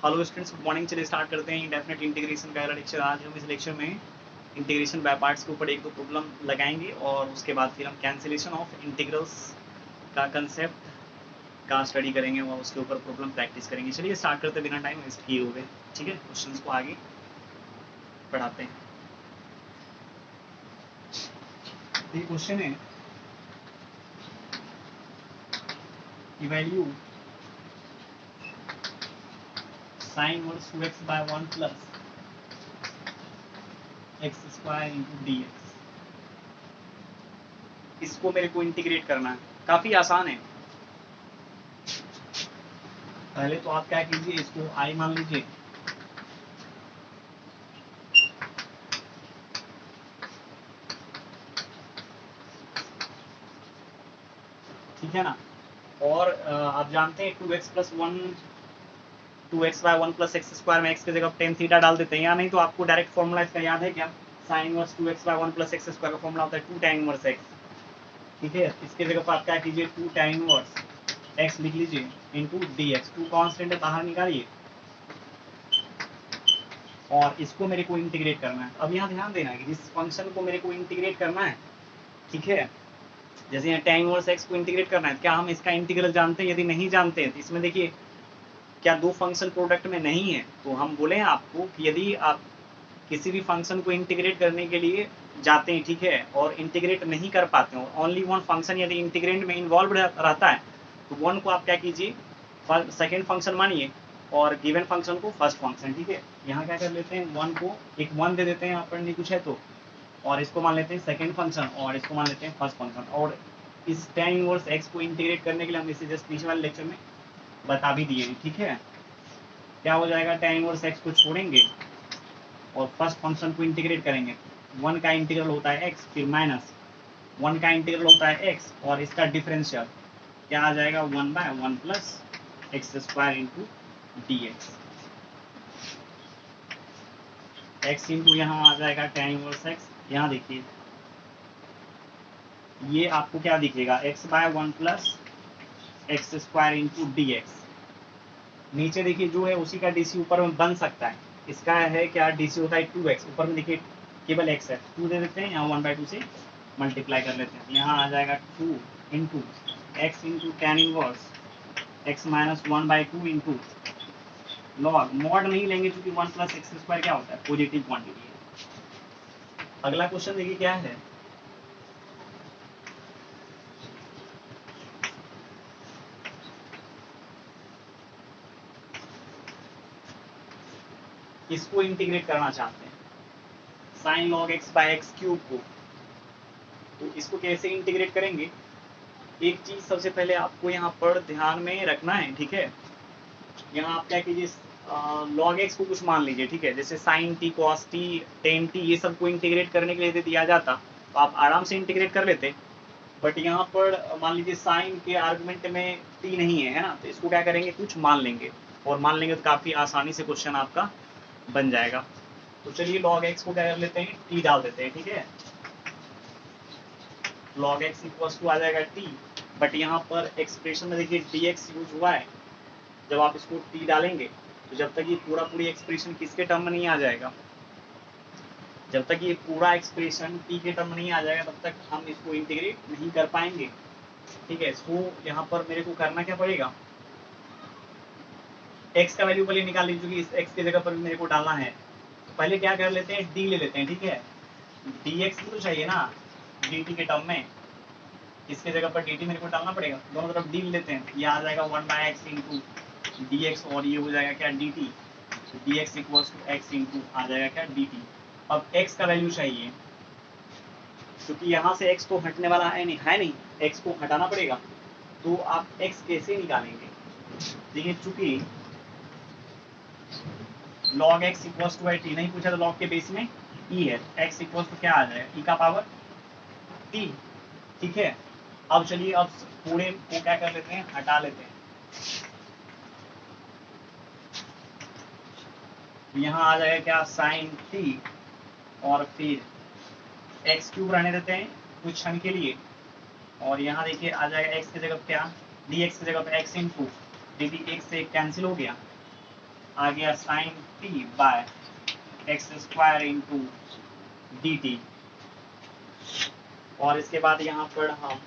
Hello students, good morning. चलिए start करते हैं इंडेफिनेट इंटीग्रेशन का लेक्चर। आज हम इस लेक्चर में इंटीग्रेशन बाय पार्ट्स के ऊपर एक दो प्रॉब्लम लगाएंगे और उसके बाद फिर हम कैंसिलेशन ऑफ इंटीग्रल्स का कंसेप्ट का स्टडी करेंगे और उसके ऊपर प्रॉब्लम प्रैक्टिस करेंगे। चलिए स्टार्ट करते बिना टाइम वेस्ट किए हुए। ठीक है, क्वेश्चन को आगे बढ़ाते हैं। ये क्वेश्चन है value sine verse 2x by 1 plus x square into D x. इसको मेरे को इंटीग्रेट करना है, काफ़ी आसान है। पहले तो आप क्या कीजिए, इसको आई मान लीजिए। ठीक है ना। और आप जानते हैं 2x plus 1 2x by 1 plus x square में x की जगह टेन थीटा डाल देते हैं, या नहीं तो आपको डायरेक्ट फॉर्मूला इसका याद है क्या? Sine inverse 2x by 1 plus x square का फॉर्मूला होता है 2 tan इनवर्स x। ठीक है, इसके जगह पर आप क्या कीजिए, 2 tan इनवर्स x लिख लीजिए इंटू डी एक्स। 2 कॉन्स्टेंट है, बाहर निकालिए और इसको मेरे को इंटीग्रेट करना है। अब यहाँ ध्यान देना है कि जिस फंक्शन को मेरे को इंटीग्रेट करना है, ठीक है, जैसे यहाँ tan इनवर्स x को इंटीग्रेट करना है, क्या हम इसका इंटीग्रल जानते हैं? यदि नहीं जानते हैं तो इसमें देखिए, क्या दो फंक्शन प्रोडक्ट में नहीं है तो हम बोले हैं आपको कि यदि आप किसी भी फंक्शन को इंटीग्रेट करने के लिए जाते हैं, ठीक है, और इंटीग्रेट नहीं कर पाते हो, ओनली वन फंक्शन यदि इंटीग्रेंड में इन्वॉल्व रहता है तो वन को आप क्या कीजिए, सेकेंड फंक्शन मानिए और गिवन फंक्शन को फर्स्ट फंक्शन। ठीक है, यहाँ क्या कर लेते हैं, वन को एक वन दे देते हैं, यहाँ पर नहीं कुछ है तो, और इसको मान लेते हैं सेकेंड फंक्शन और इसको मान लेते हैं फर्स्ट फंक्शन। और इस tan इनवर्स x को इंटीग्रेट करने के लिए हम इसे जस्ट पीछे वाले लेक्चर में बता भी दिए हैं। ठीक है, क्या हो जाएगा, tan इनवर्स x को छोड़ेंगे और फर्स्ट फंक्शन को इंटीग्रेट करेंगे। वन का इंटीग्रल होता है x, फिर माइनस वन का इंटीग्रल होता है x और इसका डिफरेंशियल क्या आ जाएगा, 1 by 1 plus x square into D x. X into यहाँ आ जाएगा tan इनवर्स x। यहाँ देखिए, ये आपको क्या दिखेगा, x by 1 plus x square into D x. नीचे देखिए जो है उसी का डीसी ऊपर में बन सकता है। इसका है क्या, डीसी होता है 2x, ऊपर में देखिए केवल x है, 2 दे देते हैं, यहाँ 1/2 से मल्टीप्लाई कर लेते हैं। यहाँ आ जाएगा 2 into x into tan inverse x minus 1/2 into log, mod नहीं लेंगे क्योंकि 1 प्लस एक्स स्क्वायर क्या होता है, पॉजिटिव क्वांटिटी है। अगला क्वेश्चन देखिए क्या है, इसको इंटीग्रेट करना चाहते हैं sine log x by x cube को। तो इसको कैसे इंटीग्रेट करेंगे, एक चीज सबसे पहले आपको यहाँ पर ध्यान में रखना है। ठीक है, यहाँ आप क्या कीजिए, log x को कुछ मान लीजिए। ठीक है, जैसे sin t cos t tan t ये सब को इंटीग्रेट करने के लिए दिया जाता तो आप आराम से इंटीग्रेट कर लेते, बट यहाँ पर मान लीजिए साइन के आर्गुमेंट में t नहीं है ना, तो इसको क्या करेंगे, कुछ मान लेंगे और मान लेंगे तो काफी आसानी से क्वेश्चन आपका बन जाएगा। तो चलिए log x को क्या कर लेते हैं, t डाल देते हैं। ठीक है, log x इक्वल टू आ जाएगा t, बट यहाँ पर एक्सप्रेशन में देखिए dx यूज हुआ है। जब आप इसको t डालेंगे तो जब तक ये पूरी एक्सप्रेशन किसके टर्म में नहीं आ जाएगा, जब तक ये पूरा एक्सप्रेशन t के टर्म में नहीं आ जाएगा तब तक हम इसको इंटीग्रेट नहीं कर पाएंगे। ठीक है, इसको यहाँ पर मेरे को करना क्या पड़ेगा, x का वैल्यू पहले निकाल लीजिए क्योंकि इस x की जगह पर मेरे को डालना है। तो पहले क्या कर लेते हैं, d ले लेते हैं। ठीक है, dx भी तो चाहिए ना dt के टर्म में, इसके जगह पर dt मेरे को डालना पड़ेगा, दोनों तरफ d लेते हैं। ये आ जाएगा 1/x इंटू डी एक्स और ये हो जाएगा क्या, D T. D X equal to x into आ जाएगा क्या, डी टी। अब x का वैल्यू चाहिए क्योंकि यहाँ से x तो हटने वाला है नहीं, x को हटाना पड़ेगा। तो आप x कैसे निकालेंगे, देखिए चूंकि log x equal to t नहीं पूछा तो log के बेस में e है, x इक्वल टू क्या आ जाएगा, e का पावर t। ठीक है, अब चलिए अब पूरे को क्या कर लेते हैं, हटा लेते हैं। यहाँ आ जाएगा क्या, साइन t और फिर एक्स क्यूब रहने देते हैं कुछ क्षण के लिए, और यहाँ देखिए आ जाएगा x की जगह क्या, डी एक्स की जगह पर एक्स इंटू डी टी, एक से एक कैंसिल हो गया। आ गया sine t by x square into d t, और इसके बाद यहाँ पर हम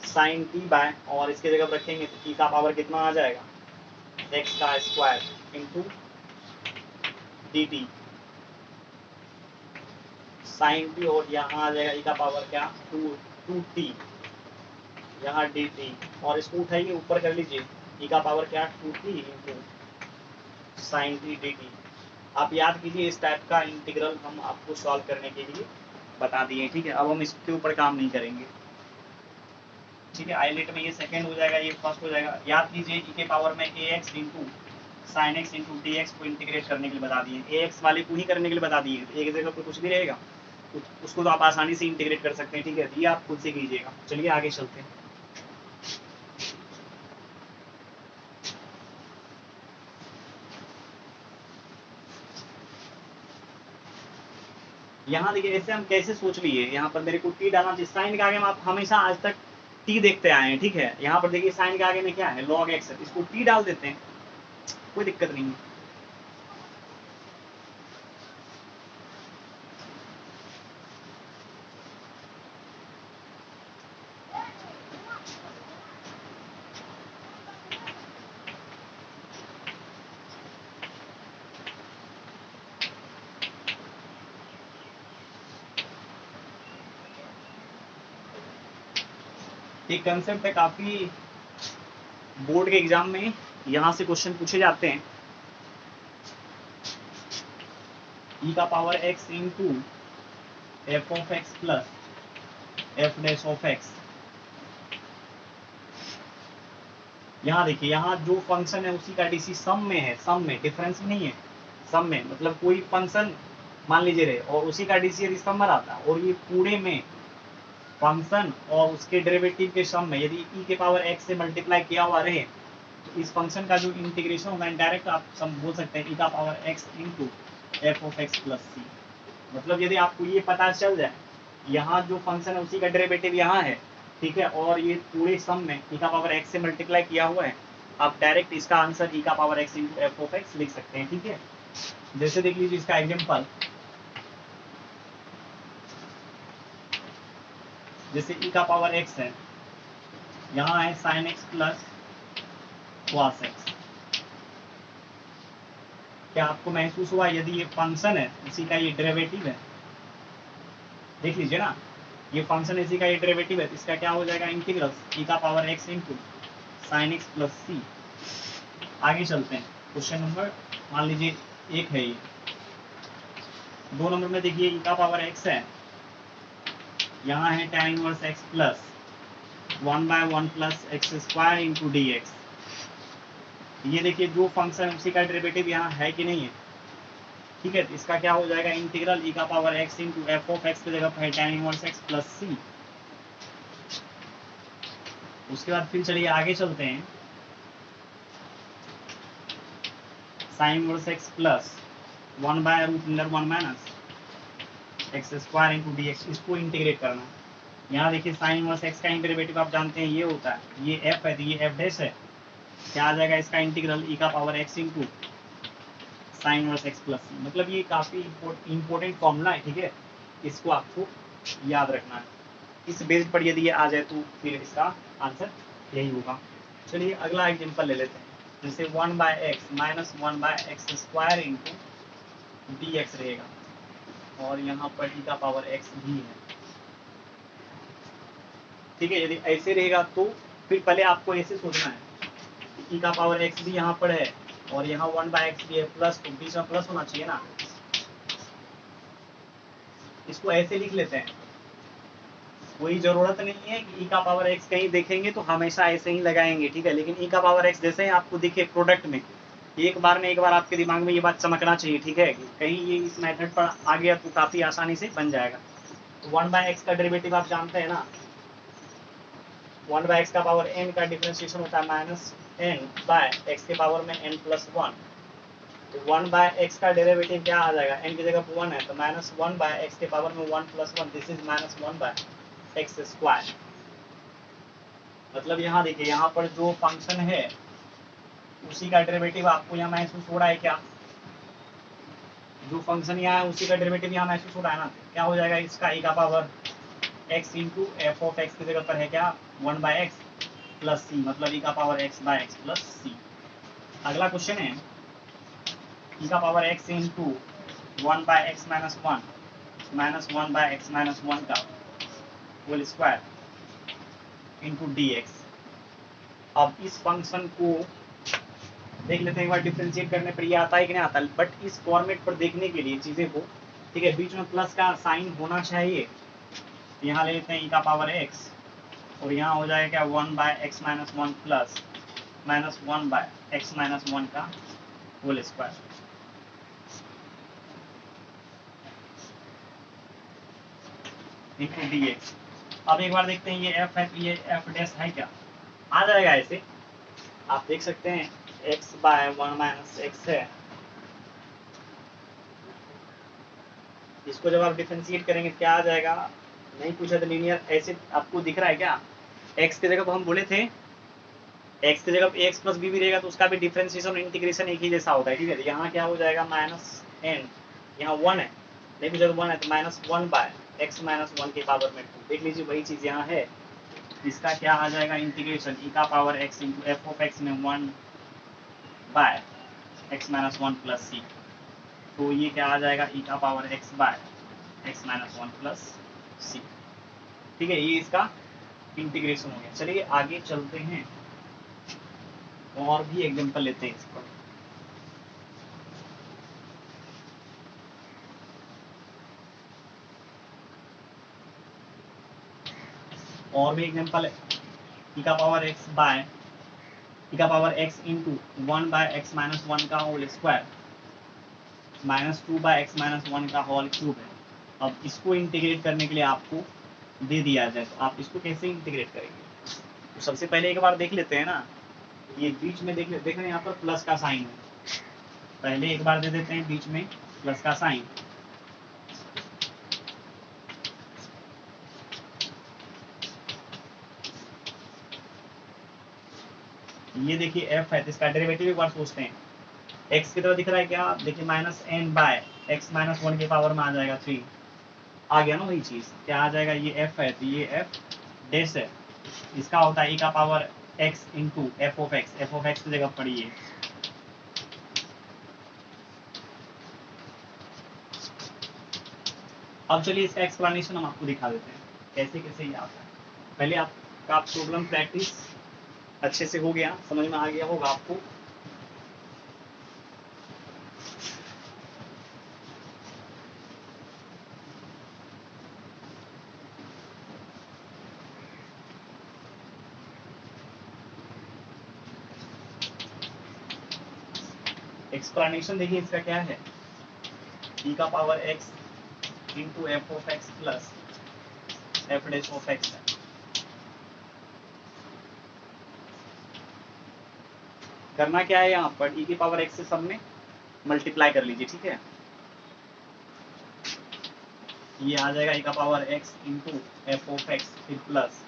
साइन टी बाय, और इसकी जगह रखेंगे तो टी का पावर कितना आ जाएगा, एक्स का square into d t sine t, और यहाँ आ जाएगा ई का पावर क्या, टू टी, यहाँ डी टी, और इसको उठाइए ऊपर कर लीजिए, ई का पावर क्या, two t into sine t d t. आप याद कीजिए इस टाइप का इंटीग्रल हम आपको सॉल्व करने के लिए बता दिए, ठीक है। अब हम इसके ऊपर काम नहीं करेंगे, ठीक है। आईलेट में ये सेकंड हो जाएगा, ये फर्स्ट हो जाएगा। याद कीजिए ई के पावर में A X into sine X into D X को इंटीग्रेट करने के लिए बता दिए, ए एक्स वाले को ही करने के लिए बता दिए, एक जगह पर कुछ भी रहेगा उसको तो आप आसानी से इंटीग्रेट कर सकते हैं, ठीक है। ये आप खुद से कीजिएगा। चलिए आगे चलते हैं। यहाँ देखिए ऐसे हम कैसे सोच लिए, यहाँ पर मेरे को टी डालना चाहिए, साइन के आगे में आप हमेशा आज तक टी देखते आए हैं, ठीक है। यहाँ पर देखिए साइन के आगे में क्या है, लॉग एक्स है, इसको टी डाल देते हैं, कोई दिक्कत नहीं है। एक कंसेप्ट है, काफी बोर्ड के एग्जाम में यहाँ से क्वेश्चन पूछे जाते हैं, ई का power x into F of x plus F dash of x. यहाँ देखिए, यहाँ जो फंक्शन है उसी का डीसी सम में है, सम में, डिफरेंस नहीं है, सम में, मतलब कोई फंक्शन मान लीजिए रहे और उसी का डीसी यदि सम में आता है, और ये पूरे में फंक्शन और उसके डेरिवेटिव के सम में यदि ई के पावर एक्स से मल्टीप्लाई किया हुआ रहे, तो इस फंक्शन का जो इंटीग्रेशन होगा डायरेक्ट आप सम बोल सकते हैं ई का power x into F of x plus C. मतलब यदि आपको ये पता चल जाए यहाँ जो फंक्शन है उसी का डेरिवेटिव यहाँ है, ठीक है, और ये पूरे सम में ई का पावर एक्स से मल्टीप्लाई किया हुआ है, आप डायरेक्ट इसका आंसर ई का power x into F of x लिख सकते हैं, ठीक है। जैसे देख लीजिए इसका एग्जाम्पल, जैसे ई का पावर एक्स है, यहाँ है sign X plus cos x. क्या आपको महसूस हुआ यदि ये फंक्शन है इसी का ये डेरिवेटिव है, देख लीजिए ना, ये फंक्शन इसी का ये डेरिवेटिव है, इसका क्या हो जाएगा, इंटीग्रल ई का power x into sine X plus C. आगे चलते हैं, क्वेश्चन नंबर मान लीजिए एक है, ये 2 नंबर में देखिए ई का पावर एक्स है, यहाँ है tan inverse X plus 1/1 plus x square into D x. ये देखिए जो फंक्शन उसी का डेरिवेटिव यहाँ है कि नहीं है, ठीक है। इसका क्या हो जाएगा, इंटीग्रल ई का power x into F of x की जगह पर है tan इनवर्स एक्स प्लस सी। उसके बाद फिर चलिए आगे चलते हैं, sign inverse X plus 1/√1 minus x square into D x, इसको इंटीग्रेट करना है। यहाँ देखिए साइन इनवर्स एक्स का डेरिवेटिव आप जानते हैं ये होता है, ये एफ है तो ये एफ डैश है, क्या आ जाएगा इसका इंटीग्रल ई का power x into sine inverse X plus C. मतलब ये काफ़ी इंपॉर्टेंट फॉर्मूला है, ठीक है, इसको आपको याद रखना है। इस बेस पर यदि ये आ जाए तो फिर इसका आंसर यही होगा। चलिए अगला एग्जाम्पल ले लेते हैं, जैसे 1/x minus 1/x square into D x रहेगा, और यहाँ पर ई का पावर एक्स भी है, ठीक है। यदि ऐसे रहेगा तो फिर पहले आपको ऐसे सोचना है, ई का पावर एक्स भी यहाँ पर है और यहाँ 1/x भी है, प्लस, तो बीच में प्लस होना चाहिए ना, इसको ऐसे लिख लेते हैं। कोई जरूरत नहीं है कि ई का पावर एक्स कहीं देखेंगे तो हमेशा ऐसे ही लगाएंगे, ठीक है, लेकिन ई का पावर एक्स जैसे ही आपको दिखे प्रोडक्ट में, एक बार आपके दिमाग में ये बात चमकना चाहिए, ठीक है, कहीं ये इस मेथड पर आ गया तो काफी आसानी से बन जाएगा। तो 1/x का डेरिवेटिव आप जानते हैं ना, 1/x का पावर n का डिफरेंशिएशन होता है माइनस n/x के पावर में n+1। तो 1/x का डेरिवेटिव क्या आ जाएगा, n की जगह 1 है तो माइनस 1/x के पावर में 1+1, this is minus 1/x square. मतलब यहाँ देखिए, यहाँ पर जो फंक्शन है उसी का डेरिवेटिव आपको यहाँ महसूस हो रहा है क्या? जो फंक्शन यहाँ है उसी का डेरिवेटिव यहाँ महसूस हो रहा है ना। क्या हो जाएगा इसका e का power x into F of x की जगह पर है क्या 1/x प्लस सी, मतलब e का पावर x/x प्लस सी। अगला क्वेश्चन है e का power x into 1/x minus 1 minus 1 का होल स्क्वायर इंटू dx। अब इस फंक्शन को देख लेते हैं एक बार, डिफ्रेंशिएट करने पर ये आता है कि नहीं आता, बट इस फॉर्मेट पर देखने के लिए चीज़ें को, ठीक है, बीच में प्लस का साइन होना चाहिए। यहाँ ले लेते हैं e का पावर x और यहाँ हो जाएगा क्या 1/x minus 1 plus minus 1/x minus 1 का होल स्क्वायर इंटू dx। अब एक बार देखते हैं ये f है तो ये f डैश है क्या, आ जाएगा ऐसे। आप देख सकते हैं x/1 माइनस x है, इसको जब आप डिफरेंशिएट करेंगे क्या आ जाएगा, नहीं पूछा तो लीनियर ऐसे आपको दिख रहा है क्या। x की जगह पर हम बोले थे x की जगह पे ax प्लस b भी रहेगा तो उसका भी डिफरेंशिएशन और इंटीग्रेशन एक ही जैसा होता है, ठीक है। यहाँ क्या हो जाएगा माइनस n, यहाँ 1 है, नहीं पूछा तो 1 है तो माइनस 1/x माइनस 1 के पावर में 2। देख लीजिए वही चीज़ यहाँ है, इसका क्या आ जाएगा इंटीग्रेशन e का power x into F of x में 1/x माइनस 1 प्लस सी, तो ये क्या आ जाएगा e का power x/x minus 1 plus C, ठीक है। ये इसका इंटीग्रेशन हो गया। चलिए आगे चलते हैं और भी एग्जांपल लेते हैं इस पर। और भी एग्जांपल है e का power x into 1/x minus 1 का whole square minus 2/x minus 1 का होल क्यूब है। अब इसको इंटीग्रेट करने के लिए आपको दे दिया जाए तो आप इसको कैसे इंटीग्रेट करेंगे, तो सबसे पहले एक बार देख लेते हैं ना, ये बीच में देख रहे हैं यहाँ पर प्लस का साइन है, पहले एक बार दे देते हैं बीच में प्लस का साइन। ये देखिए f है तो इसका डेरिवेटिव एक बार सोचते हैं, x की तरह दिख रहा है क्या, देखिए माइनस n/x माइनस 1 के पावर में आ जाएगा 3, आ गया ना वही चीज़, क्या आ जाएगा, ये f है तो ये f डैश है, इसका होता है e का power x into F of x की जगह पढ़िए। अब चलिए इसका एक्सप्लेनेशन हम आपको दिखा देते हैं कैसे कैसे ये आता है। पहले आपका प्रॉब्लम प्रैक्टिस अच्छे से हो गया, समझ में आ गया होगा आपको। एक्सप्लेनेशन देखिए इसका क्या है, e का power x into F of x plus F dash of x है। करना क्या है, यहाँ पर e की पावर x से सब में मल्टीप्लाई कर लीजिए, ठीक है। ये आ जाएगा e का power x into F of x फिर प्लस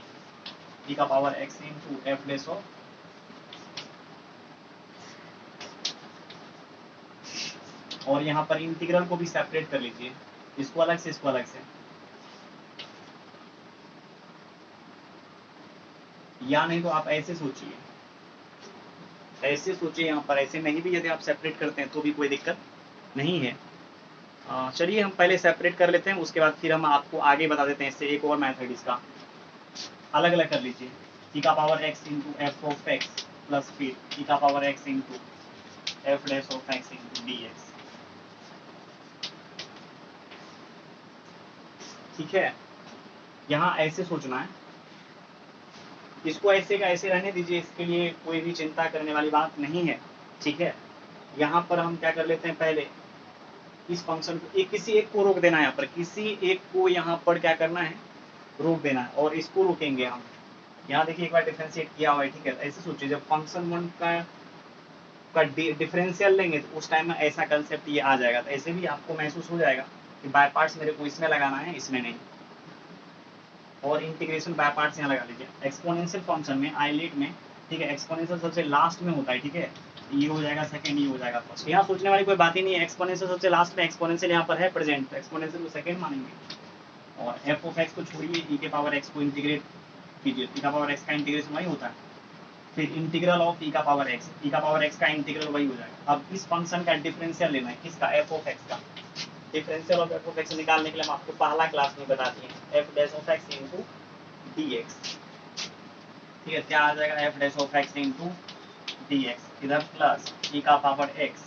e का power x into F dash of, और यहाँ पर इंटीग्रल को भी सेपरेट कर लीजिए, इसको अलग से इसको अलग से, या नहीं तो आप ऐसे सोचिए, ऐसे सोचिए यहाँ पर, ऐसे नहीं भी यदि आप सेपरेट करते हैं तो भी कोई दिक्कत नहीं है। चलिए हम पहले सेपरेट कर लेते हैं, उसके बाद फिर हम आपको आगे बता देते हैं। इससे एक और मेथड इसका अलग अलग कर लीजिए, e का power x into F of x plus फिर e का power x into F dash of X into D x, ठीक है। यहाँ ऐसे सोचना है, इसको ऐसे का ऐसे रहने दीजिए, इसके लिए कोई भी चिंता करने वाली बात नहीं है, ठीक है। यहाँ पर हम क्या कर लेते हैं, पहले इस फंक्शन को किसी एक को रोक देना है, यहाँ पर किसी एक को यहाँ पर क्या करना है, रोक देना है, और इसको रोकेंगे हम। यहाँ देखिए एक बार डिफरेंशिएट किया हुआ है, ठीक है। ऐसे सोचिए जब फंक्शन 1 का डिफरेंशियल लेंगे तो उस टाइम में ऐसा कंसेप्ट ये आ जाएगा, तो ऐसे भी आपको महसूस हो जाएगा कि बाय पार्ट्स मेरे को इसमें लगाना है, इसमें नहीं, और इंटीग्रेशन बाय पार्ट्स यहाँ लगा लीजिए। एक्सपोनेंशियल फंक्शन में आइलेट में, ठीक है, एक्सपोनेंशियल सबसे लास्ट में होता है, ठीक है। ये हो जाएगा सेकंड, ये हो जाएगा फर्स्ट। यहाँ सोचने वाली कोई बात ही नहीं है, एक्सपोनेंशियल सबसे लास्ट में, एक्सपोनेंशियल यहाँ पर है प्रेजेंट, एक्सपोनेंशियल को सेकंड मानेंगे। और एफ ऑफ एक्स को छोड़िए, ई के पावर एक्स को इंटीग्रेट कीजिए, ई का पावर एक्स का इंटीग्रेशन वही होता है, फिर इंटीग्रल ऑफ ई का पावर एक्स, ई का पावर एक्स का इंटीग्रल वही हो जाएगा। अब इस फंक्शन का डिफरेंशियल लेना है, किसका, एफ ऑफ एक्स का। Differential of F of x निकालने के लिए हम आपको पहला क्लास में बता दिए, F dash of X into D x. ठीक है, क्या आ जाएगा, F dash of X into D x, इधर प्लस ई का पावर एक्स,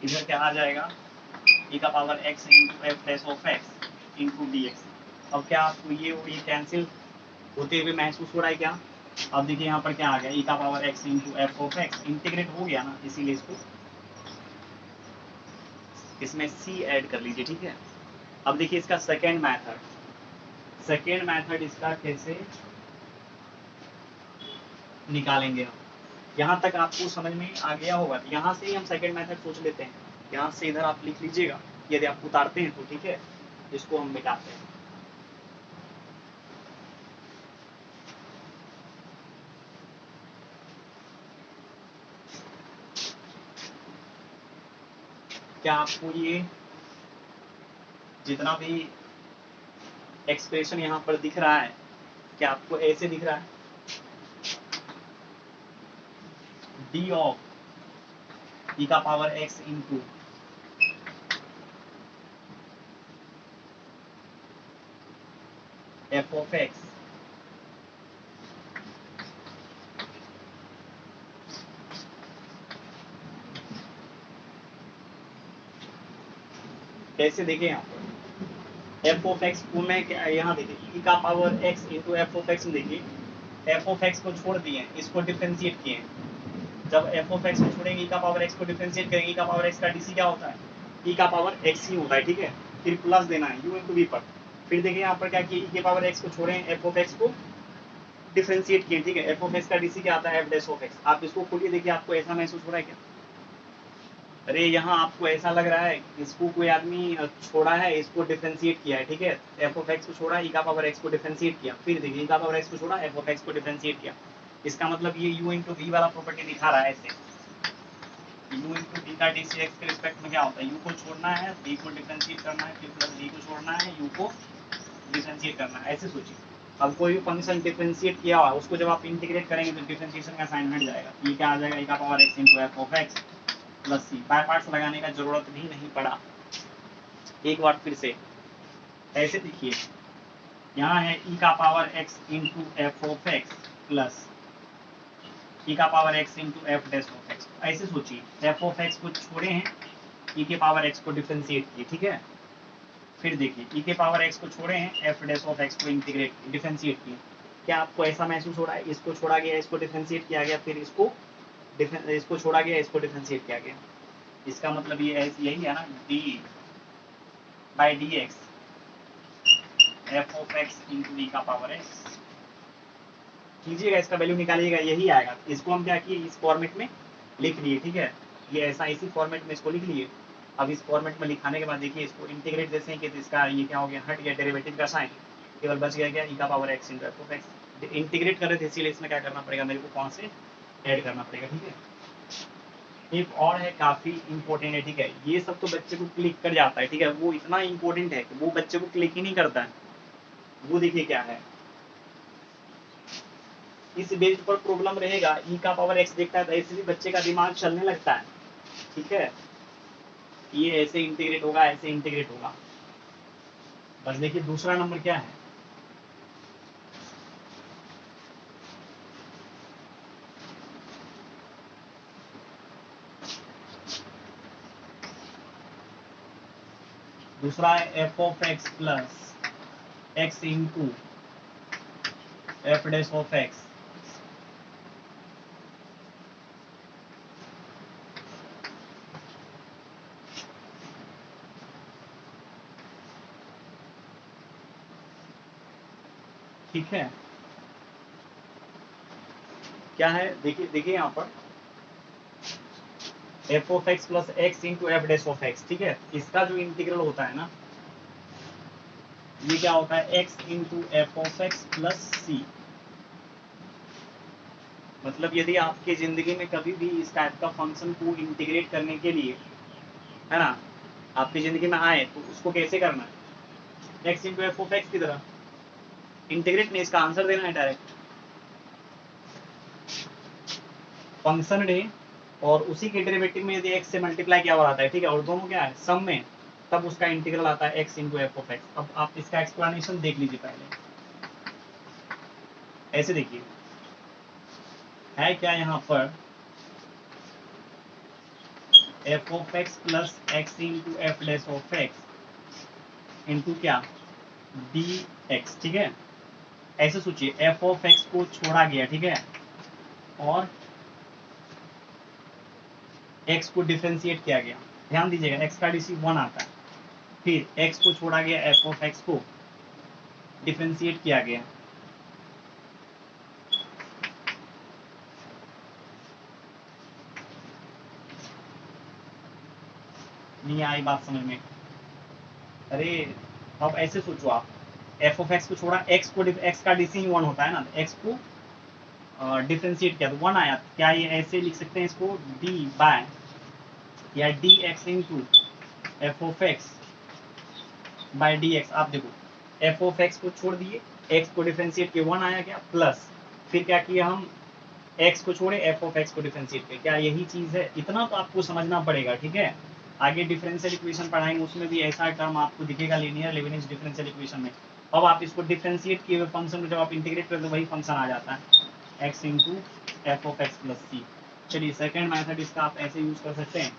इधर क्या आ जाएगा, ई का power x into F dash of X into D x. अब क्या आपको ये कैंसिल होते हुए महसूस हो रहा है क्या? अब देखिए यहाँ पर क्या आ गया, ई का power x into F of x integrate हो गया ना, इसीलिए इसको इसमें सी ऐड कर लीजिए। ठीक है, अब देखिए इसका सेकेंड मेथड इसका कैसे निकालेंगे हम, यहाँ तक आपको समझ में आ गया होगा। यहाँ से ही हम सेकेंड मेथड सोच लेते हैं, यहाँ से इधर आप लिख लीजिएगा, यदि आप उतारते हैं तो। ठीक है, इसको हम मिटाते हैं। क्या आपको ये जितना भी एक्सप्रेशन यहाँ पर दिख रहा है, क्या आपको ऐसे दिख रहा है, डी ऑफ ई का power x into F of x कैसे देखें यहाँ पर, एफ ऑफ एक्स को मैं यहाँ देखिए, ई का power x into F of x में देखिए, एफ ऑफ एक्स को छोड़ दिए, इसको डिफ्रेंशिएट किए। जब एफ ऑफ एक्स को छोड़ेंगे, ई का पावर एक्स को डिफ्रेंशिएट करेंगे, ई का पावर एक्स का डीसी क्या होता है, ई का पावर एक्स ही होता है। ठीक है, फिर प्लस देना है यू इंटू वी पर। फिर देखिए यहाँ पर क्या किया, ई के पावर एक्स को छोड़े, एफ ऑफ एक्स को डिफ्रेंशिएट किए। ठीक है, एफ ऑफ एक्स का डीसी क्या आता है, एफ डैश ऑफ एक्स। आप इसको खोलिए, देखिए आपको ऐसा महसूस हो रहा है क्या, अरे यहाँ आपको ऐसा लग रहा है इसको कोई आदमी छोड़ा है, इसको डिफरेंशिएट किया है। ठीक है, एफ ऑफ एक्स को छोड़ा, ई का पावर एक्स को डिफरेंशिएट किया, फिर देखिए ई का पावर एक्स को छोड़ा, एफ ऑफ एक्स को डिफरेंशिएट किया। इसका मतलब ये यू इंटू वी वाला प्रॉपर्टी दिखा रहा है ऐसे, यू इंटू वी का डीसी एक्स के रिस्पेक्ट में क्या होता है, यू को छोड़ना है, वी को डिफरेंशिएट करना है, फिर प्लस वी को छोड़ना है, यू को डिफरेंशिएट करना है, ऐसे सोचिए। अब कोई फंक्शन डिफरेंशिएट किया हुआ, उसको जब आप इंटीग्रेट करेंगे तो डिफरेंशिएशन का साइन हट जाएगा, ये क्या आ जाएगा, ई का power x into F of x plus C. By parts लगाने का जरूरत भी नहीं पड़ा। एक बार फिर से ऐसे देखिए, यहाँ है ई का power x into F of x plus E का power x into F dash of X. ऐसे सोचिए, एफ ऑफ एक्स को छोड़े हैं, ई के पावर एक्स को डिफरेंशिएट किए। ठीक है, फिर देखिए ई के पावर एक्स को छोड़े हैं, एफ डैश ऑफ एक्स को इंटीग्रेट डिफरेंशिएट किए। क्या आपको ऐसा महसूस हो रहा है, इसको छोड़ा गया, इसको डिफरेंशिएट किया गया, फिर इसको छोड़ा गया, इसको डिफरेंशिएट किया गया। इसका मतलब ये यही है ना, D by D X F of X into ई का पावर एक्स। कीजिएगा, इसका वैल्यू निकालिएगा, यही आएगा। इसको हम क्या किए, इस फॉर्मेट में लिख लिए। ठीक है, ये ऐसा इसी फॉर्मेट में इसको लिख लिए। अब इस फॉर्मेट में लिखाने के बाद देखिए, इसको इंटीग्रेट जैसे हैं कि तो इसका ये क्या हो गया, हट गया डेरिवेटिव का साइन, केवल बच गया क्या, ई का power x into F of x. Integrate कर रहे थे, इसीलिए इसमें क्या करना पड़ेगा, मेरे को कौन से ऐड करना पड़ेगा। ठीक है, एक और है, काफी इंपॉर्टेंट है। ठीक है, ये सब तो बच्चे को क्लिक कर जाता है। ठीक है, वो इतना इंपॉर्टेंट है कि वो बच्चे को क्लिक ही नहीं करता है। वो देखिए क्या है, इस बेस पर प्रॉब्लम रहेगा, ई का पावर एक्स देखता है तो ऐसे भी बच्चे का दिमाग चलने लगता है। ठीक है, ये ऐसे इंटीग्रेट होगा, ऐसे इंटीग्रेट होगा। बस देखिए दूसरा नंबर क्या है, दूसरा है F of x plus x into F dash of x. ठीक है, क्या है, देखिए यहाँ पर F of x plus x into F dash of x. ठीक है, इसका जो इंटीग्रल होता है ना, ये क्या होता है, X into F of x plus C. मतलब यदि आपकी ज़िंदगी में कभी भी इस टाइप का फंक्शन को इंटीग्रेट करने के लिए, है ना, आपकी ज़िंदगी में आए तो उसको कैसे करना है, x into F of x की तरह इंटीग्रेट नहीं, इसका आंसर देना है डायरेक्ट फंक्शन डे, और उसी के डेरिवेटिव में यदि x से मल्टीप्लाई किया हुआ आता है, ठीक है, और दोनों क्या है सम में, तब उसका इंटीग्रल आता है x into F of x. अब आप इसका एक्सप्लेनेशन देख लीजिए पहले, ऐसे देखिए है क्या यहाँ पर F of x plus x into F less of X into क्या डी एक्स, ठीक है। ऐसे सोचिए एफ ऑफ एक्स को छोड़ा गया, ठीक है, और एक्स को डिफ्रेंशिएट किया गया। ध्यान दीजिएगा एक्स का डीसी 1 आता है, फिर एक्स को छोड़ा गया, एफ ऑफ एक्स को डिफ्रेंशिएट किया गया, नहीं आई बात समझ में? अरे अब ऐसे सोचो आप, एफ ऑफ एक्स को छोड़ा, एक्स का डीसी 1 होता है ना, एक्स को डिफ्रेंशिएट किया तो 1 आया। क्या ये ऐसे लिख सकते हैं इसको डी बाय या d x into F of x by d x. आप देखो एफ ऑफ एक्स को छोड़ दिए, एक्स को डिफ्रेंशिएट किया 1 आया, क्या प्लस, फिर क्या किया हम एक्स को छोड़े, एफ ऑफ एक्स को डिफ्रेंशिएट किया, क्या यही चीज है? इतना तो आपको समझना पड़ेगा, ठीक है। आगे डिफरेंशियल इक्वेशन पढ़ाएंगे उसमें भी ऐसा टर्म आपको दिखेगा लीनियर लेविनिज डिफरेंशियल इक्वेशन में। अब आप इसको डिफ्रेंशिएट किए हुए फंक्शन को जब आप इंटीग्रेट करते हो वही फंक्शन आ जाता है X into F of x plus C. चलिए सेकेंड मेथड इसका आप ऐसे यूज कर सकते हैं,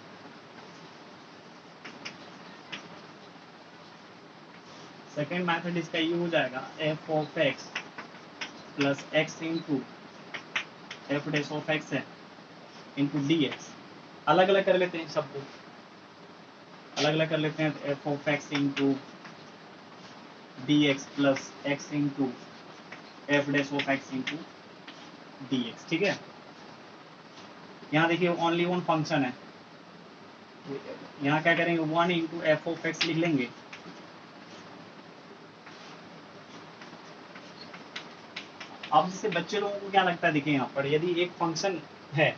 सेकेंड मेथड इसका ये हो जाएगा F of x plus x into F dash of x है इंटू डी एक्स। अलग अलग कर लेते हैं सबको, अलग अलग कर लेते हैं, F of X into D x plus x into F dash of X into D x, ठीक है। यहाँ देखिए ओनली वन फंक्शन है, यहाँ क्या करेंगे 1 इंटू एफ ऑफ एक्स लिख लेंगे, अब जैसे बच्चे लोगों को क्या लगता है, देखिए यहाँ पर यदि एक फंक्शन है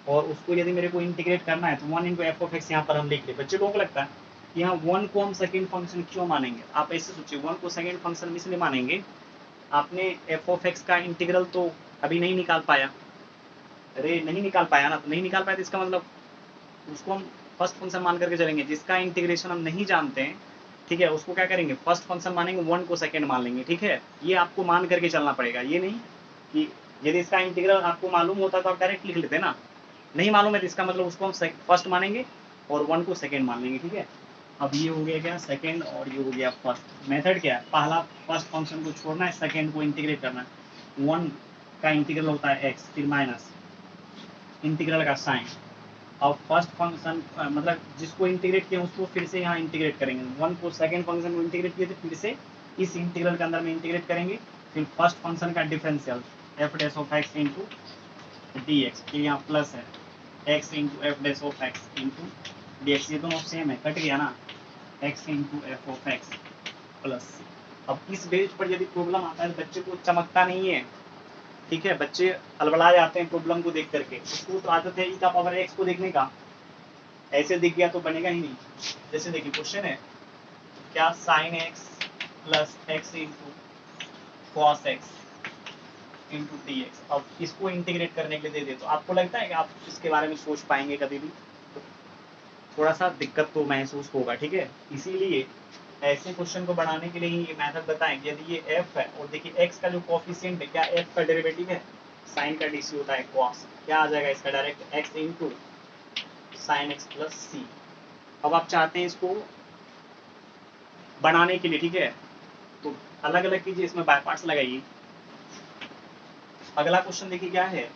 और उसको यदि मेरे को इंटीग्रेट करना है तो 1 इंटू एफ ऑफ एक्स यहाँ पर हम लिख ले, बच्चे लोगों को लगता है यहाँ 1 को हम सेकेंड फंक्शन क्यों मानेंगे। आप ऐसे सोचिए 1 को सेकेंड फंक्शन इसलिए मानेंगे, आपने एफ ऑफ एक्स का इंटीग्रल तो अभी नहीं निकाल पाया, अरे नहीं निकाल पाया ना, तो नहीं निकाल पाया तो इसका मतलब उसको हम फर्स्ट फंक्शन मान करके चलेंगे, जिसका इंटीग्रेशन हम नहीं जानते हैं, ठीक है, उसको क्या करेंगे फर्स्ट फंक्शन मानेंगे, 1 को सेकंड मान लेंगे, ठीक है। ये आपको मान करके चलना पड़ेगा, ये नहीं कि यदि इसका इंटीग्रल आपको मालूम होता तो आप डायरेक्ट लिख लेते ना, नहीं मालूम है तो इसका मतलब उसको हम फर्स्ट मानेंगे और 1 को सेकंड मान लेंगे, ठीक है। अब ये हो गया क्या सेकंड और ये हो गया फर्स्ट। मेथड क्या है, पहला फर्स्ट फंक्शन को छोड़ना है, सेकंड को इंटीग्रेट करना है। 1 का इंटीग्रल होता है एक्स, फिर माइनस इंटीग्रल का साइन, और फर्स्ट फंक्शन मतलब जिसको इंटीग्रेट किया उसको फिर से यहाँ इंटीग्रेट करेंगे, 1 को सेकंड फंक्शन को इंटीग्रेट किए थे फिर से इस इंटीग्रल के अंदर में इंटीग्रेट करेंगे, फिर फर्स्ट फंक्शन का differential F dash of X into D x, फिर यहाँ प्लस है X into F dash of X into D x, ये दोनों सेम है, कट गया ना, x into F of x plus. अब इस बेस पर यदि प्रॉब्लम आता है तो बच्चे को चमकता नहीं है, ठीक है, बच्चे हड़बड़ा जाते हैं प्रॉब्लम को देख करके, उसको तो आदत है ई का पावर एक्स को देखने का, ऐसे दिख गया तो बनेगा ही नहीं। जैसे देखिए क्वेश्चन है क्या sign X plus x into cos x into D x, अब इसको इंटीग्रेट करने के लिए दे दे तो आपको लगता है कि आप इसके बारे में सोच पाएंगे कभी भी, तो थोड़ा सा दिक्कत तो महसूस होगा, ठीक है। इसीलिए ऐसे क्वेश्चन को बढ़ाने के लिए ही ये मेथड बताएंगे। यदि ये f है और देखिए x का जो कोफिशिएंट है, क्या f का डेरिवेटिव है, साइन का डीसी होता है cos, क्या आ जाएगा इसका direct x into sine X plus C. अब आप चाहते हैं इसको बनाने के लिए, ठीक है, तो अलग अलग कीजिए, इसमें बाय पार्ट्स लगाइए। अगला क्वेश्चन देखिए क्या है,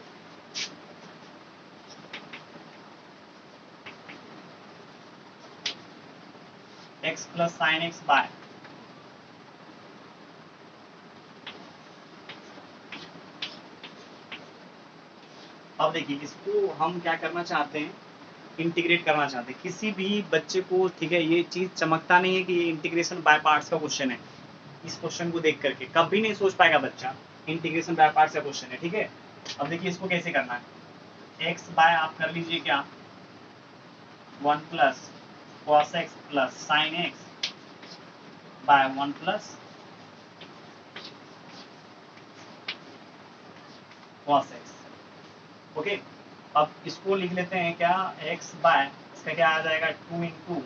x plus sine x by, अब देखिए इसको हम क्या करना चाहते हैं, इंटीग्रेट करना चाहते हैं। किसी भी बच्चे को, ठीक है, ये चीज चमकता नहीं है कि ये इंटीग्रेशन बाय पार्ट्स का क्वेश्चन है। इस क्वेश्चन को देख करके कभी नहीं सोच पाएगा बच्चा इंटीग्रेशन बाय पार्ट्स का क्वेश्चन है, ठीक है। अब देखिए इसको कैसे करना है, x बाय आप कर लीजिए क्या 1 plus cos x plus sin x by 1 plus cos x। Okay, अब इसको लिख लेते हैं क्या x बाय, इसका क्या आ जाएगा 2 into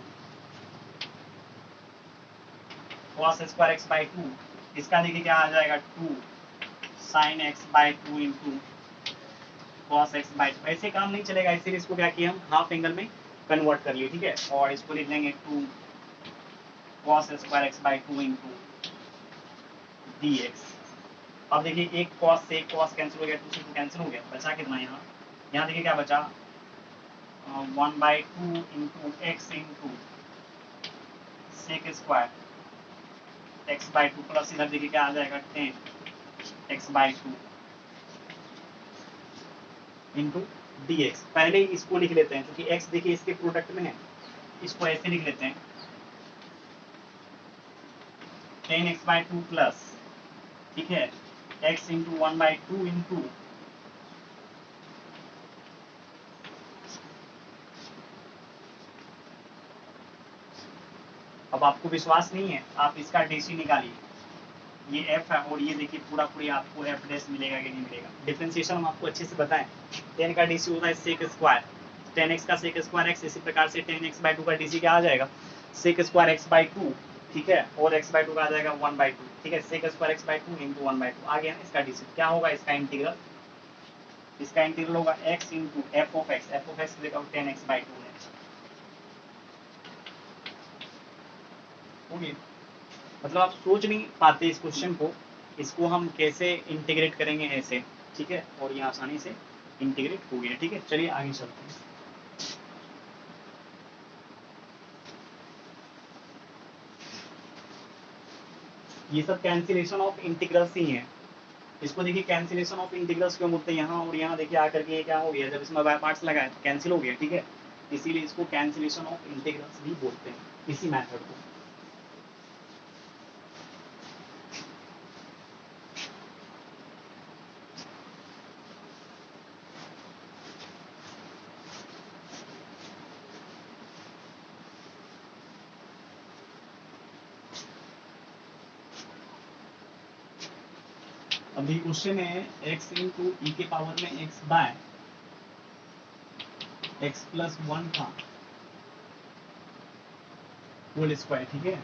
cos square x by 2, इसका देखिए क्या आ जाएगा 2 sin x by 2 into cos x by 2। ऐसे काम नहीं चलेगा, इसीलिए इसको क्या किया हम हाफ एंगल में कन्वर्ट कर लिए, ठीक है। और इसको लिख लेंगे 2 cos square x by 2 into dx। अब देखिए एक cos से एक cos कैंसिल हो गया, 2 से 2 कैंसिल हो गया, बचा कितना यहाँ देखिए क्या बचा 1 by 2 into x into sec square x by 2 plus इधर देखिए क्या आ जाएगा 10 x by 2 into D x. पहले ही इसको लिख लेते हैं क्योंकि x देखिए इसके प्रोडक्ट में है, इसको ऐसे लिख लेते हैं 10x बाई 2 प्लस, ठीक है, x इंटू 1 बाई 2 इंटू अब आपको विश्वास नहीं है, आप इसका डीसी निकालिए, ये f है और ये देखिए पूरा आपको f डैश मिलेगा कि नहीं मिलेगा। डिफरेंशिएशन हम आपको अच्छे से बताएं, 10 का डीसी होता है सेक स्क्वायर, 10x का सेक स्क्वायर x, इसी प्रकार से 10x बाई 2 का डीसी क्या आ जाएगा सेक स्क्वायर x बाई 2, ठीक है, और x बाई 2 का आ जाएगा 1 बाई 2, ठीक है, sec square x by 2 into 1 by 2 आ गया ना। इसका डीसी क्या होगा, इसका इंटीग्रल होगा x into F of x देखा 10x बाई 2 है। ओके, मतलब आप सोच नहीं पाते इस क्वेश्चन को, इसको हम कैसे इंटीग्रेट करेंगे ऐसे, ठीक है, और ये आसानी से इंटीग्रेट हो गया, ठीक है। चलिए आगे चलते हैं। ये सब कैंसिलेशन ऑफ इंटीग्रल्स ही है। इसको देखिए कैंसिलेशन ऑफ इंटीग्रल्स क्यों बोलते हैं, यहाँ और यहाँ देखिए आकर के क्या हो गया, जब इसमें बाय पार्ट्स लगाए तो कैंसिल हो गया, ठीक है, इसीलिए इसको कैंसिलेशन ऑफ इंटीग्रल्स भी बोलते हैं, इसी मेथड को। अभी क्वेश्चन है x इंटू ई के पावर में x बाय x प्लस 1 का होल स्क्वायर, ठीक है,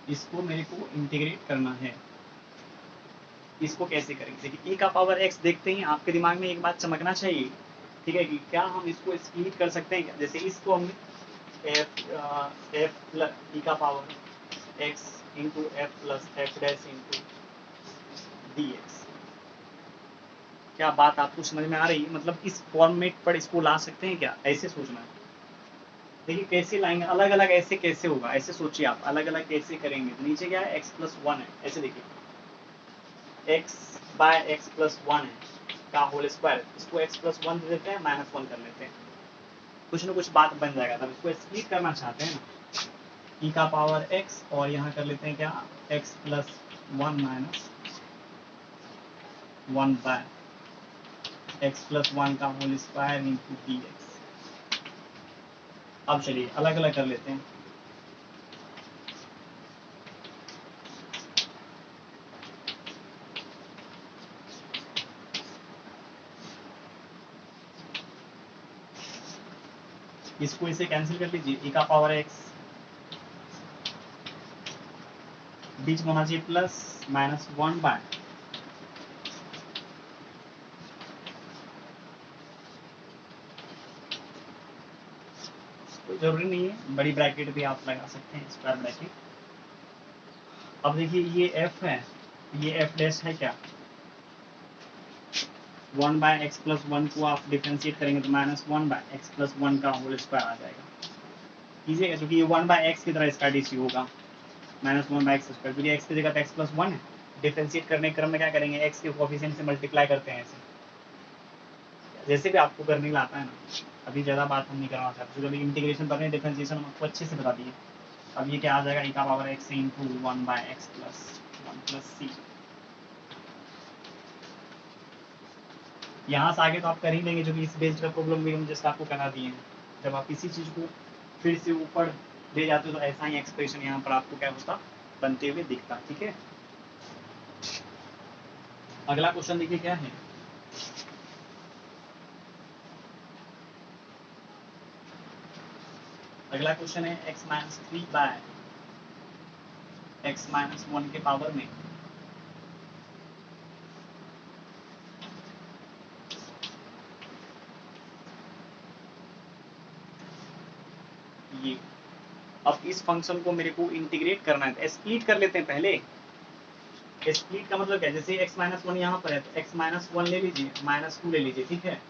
इसको मेरे को इंटीग्रेट करना है। इसको कैसे करेंगे, देखिए e का पावर x देखते ही आपके दिमाग में एक बात चमकना चाहिए, ठीक है, कि क्या हम इसको स्प्लिट कर सकते हैं, जैसे इसको हम f प्लस ई का power x into F plus F dash into D x. क्या बात आपको समझ में आ रही है, मतलब इस फॉर्मेट पर इसको ला सकते हैं क्या, ऐसे सोचना है। देखिए कैसे लाएंगे, अलग अलग ऐसे कैसे होगा, ऐसे सोचिए आप अलग अलग कैसे करेंगे। तो नीचे क्या है x प्लस 1 है, ऐसे देखिए x बाय एक्स प्लस 1 है का होल स्क्वायर, इसको x प्लस 1 दे देते हैं, माइनस 1 कर लेते हैं, कुछ ना कुछ बात बन जाएगा। तब इसको स्प्लिट करना चाहते हैं ना, e का पावर x और यहाँ कर लेते हैं क्या x plus 1 minus 1 by x plus 1 का whole square into D x. अब चलिए अलग अलग कर लेते हैं। इसको इसे कैंसिल कर लीजिए, e का पावर x बीच में होना चाहिए प्लस माइनस 1 बाय कोई जरूरी नहीं है, बड़ी ब्रैकेट भी आप लगा सकते हैं, स्क्वायर ब्रैकेट। अब देखिए ये f है, ये f डैश है क्या 1 बाय एक्स प्लस 1 को आप डिफ्रेंशिएट करेंगे तो माइनस 1 बाय एक्स प्लस 1 का होल स्क्वायर आ जाएगा, कीजिएगा, क्योंकि ये 1 बाय एक्स की तरह इसका डीसी होगा माइनस 1 बाय एक्स स्क्वायर, क्योंकि एक्स की जगह पे एक्स प्लस 1 है। डिफ्रेंशिएट करने के क्रम में क्या करेंगे, एक्स के कोफिशिएंट से मल्टीप्लाई करते हैं, ऐसे जैसे भी आपको करने लाता है ना। अभी ज़्यादा बात हम नहीं करना चाहते, क्योंकि इंटीग्रेशन कर रहे हैं, डिफ्रेंशिएशन हम आपको अच्छे से बता दिए। अब ये क्या आ जाएगा, e का power x into 1 by x plus 1 plus C. यहाँ से आगे तो आप कर ही लेंगे, जो कि इस बेस्ड का प्रॉब्लम भी हम जस्ट आपको करा दिए हैं। जब आप किसी चीज़ को फिर से ऊपर ले जाते हो तो ऐसा ही एक्सप्रेशन यहाँ पर आपको क्या होता, बनते हुए दिखता। ठीक है, अगला क्वेश्चन देखिए क्या है। अगला क्वेश्चन है x minus 3 by x minus 1 के पावर में ये। अब इस फंक्शन को मेरे को इंटीग्रेट करना है, स्प्लिट कर लेते हैं पहले। स्प्लिट का मतलब क्या है, जैसे x माइनस 1 यहाँ पर है तो x माइनस 1 ले लीजिए, माइनस 2 ले लीजिए, ठीक है,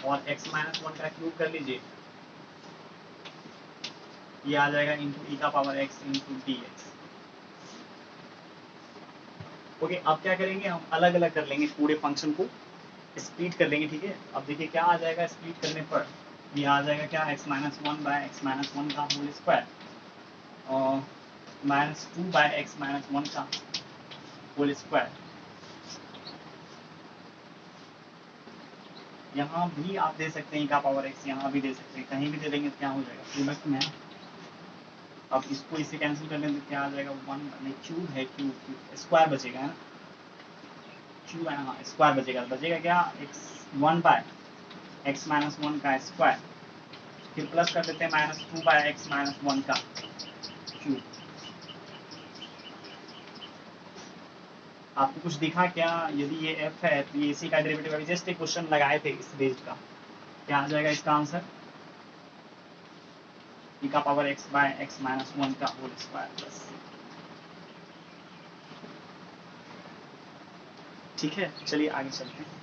और x माइनस 1 का क्यूब कर लीजिए, ये आ जाएगा इंटू ई का power x into D x. Okay, अब क्या करेंगे, हम अलग अलग कर लेंगे, पूरे फंक्शन को स्प्लिट कर लेंगे। ठीक है, अब देखिए क्या आ जाएगा स्प्लिट करने पर, ये आ जाएगा क्या, x minus 1 by x minus 1 का होल स्क्वायर और माइनस 2 बाय एक्स माइनस 1 का होल स्क्वायर। यहाँ भी आप दे सकते हैं का पावर x, यहाँ भी दे सकते हैं, कहीं भी दे देंगे तो क्या हो जाएगा प्रोडक्ट में। अब इसको इससे कैंसिल कर लेंगे तो क्या आ जाएगा, 1 क्यूब है, क्यूब स्क्वायर बचेगा, है ना, क्यूब है ना, हाँ स्क्वायर बचेगा, बचेगा क्या, x 1 बाय एक्स माइनस 1 का स्क्वायर, फिर प्लस कर देते हैं माइनस 2 बाय एक्स माइनस 1 का क्यूब। आपको कुछ दिखा क्या, यदि ये f है तो ये इसी का डेरिवेटिव, अभी जस्ट एक क्वेश्चन लगाए थे इस बेस्ड का, क्या आ जाएगा इसका आंसर, e का power x by x minus 1 का होल स्क्वायर प्लस। ठीक है, चलिए आगे चलते हैं।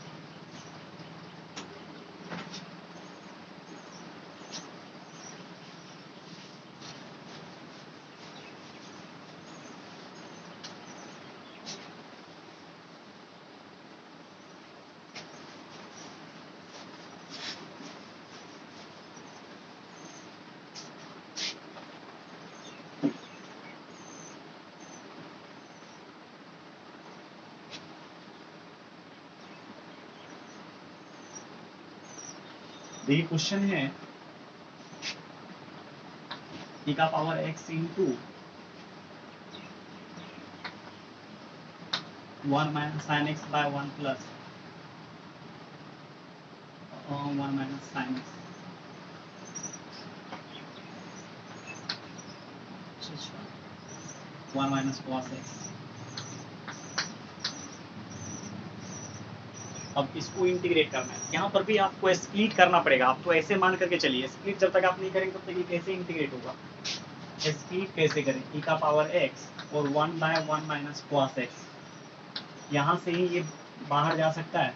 देखिए क्वेश्चन है e का power x into 1 minus sine x by 1 plus 1 minus sine x, 1 minus cos x. अब इसको इंटीग्रेट करना है, यहाँ पर भी आपको स्प्लिट करना पड़ेगा, आपको ऐसे मान करके चलिए, स्प्लिट जब तक आप नहीं करेंगे तब तक ये कैसे इंटीग्रेट होगा, स्प्लिट कैसे करें, e का पावर x और 1 बाय 1 माइनस कॉस एक्स, यहाँ से ही ये बाहर जा सकता है